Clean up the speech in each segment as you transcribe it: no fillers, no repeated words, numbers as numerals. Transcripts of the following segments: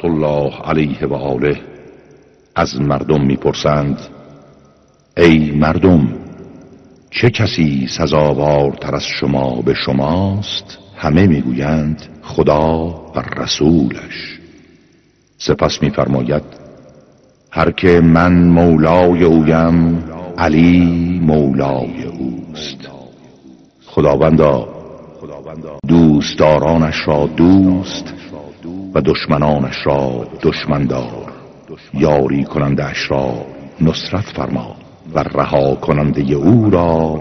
الله علیه و آله از مردم میپرسند: ای مردم، چه کسی سزاوارتر از شما به شماست؟ همه میگویند خدا و رسولش. سپس میفرماید: هر که من مولای اویم، علی مولای اوست. خداوندا دوستدارانش را دوست و دشمنانش را دشمن دار. یاری کننده اش را نصرت فرما و رها کننده او را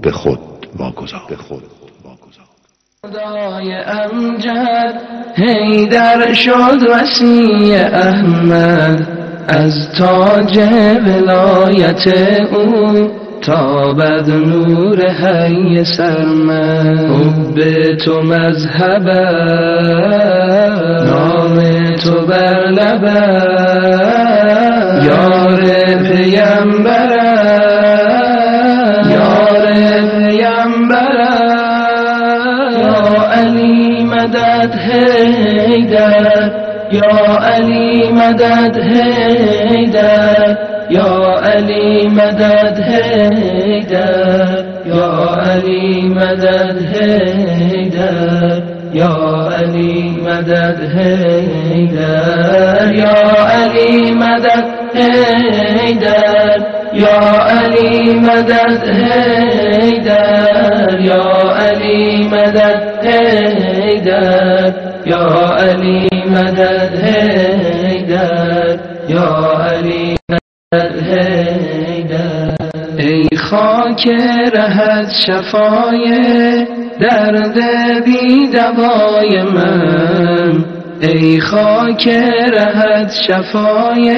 به خود واگذار. خدای امجد حیدر شد وصی احمد، از تاج ولایت او تابد نور حی سرمد. حب تو مذهب، نام تو بر لب، یار پیمبر، یار پیمبر. یا علی مدد حیدر، یا علی مدد حیدر، یا علی مدد حیدر، یا علی مدد حیدر، یا علی مدد حیدر، یا علی مدد حیدر، یا علی مدد حیدر، یا علی مدد حیدر، یا علی مدد حیدر، یا علی حیدر. ای خاک رهت شفای درد بی دوای من، ای خاک رهت شفای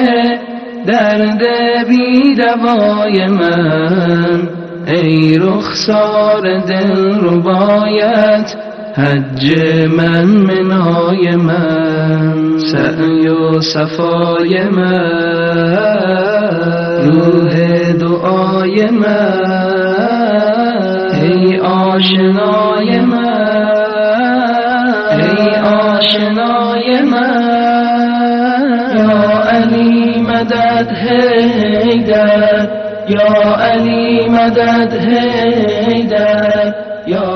درد بی دوای من. ای رخسار دل ربایت حج من منای من. سعی و صفای من، روح دعای من. ای آشنای من، ای آشنای من. یا علی مدد حیدر، یا علی مدد حیدر، یا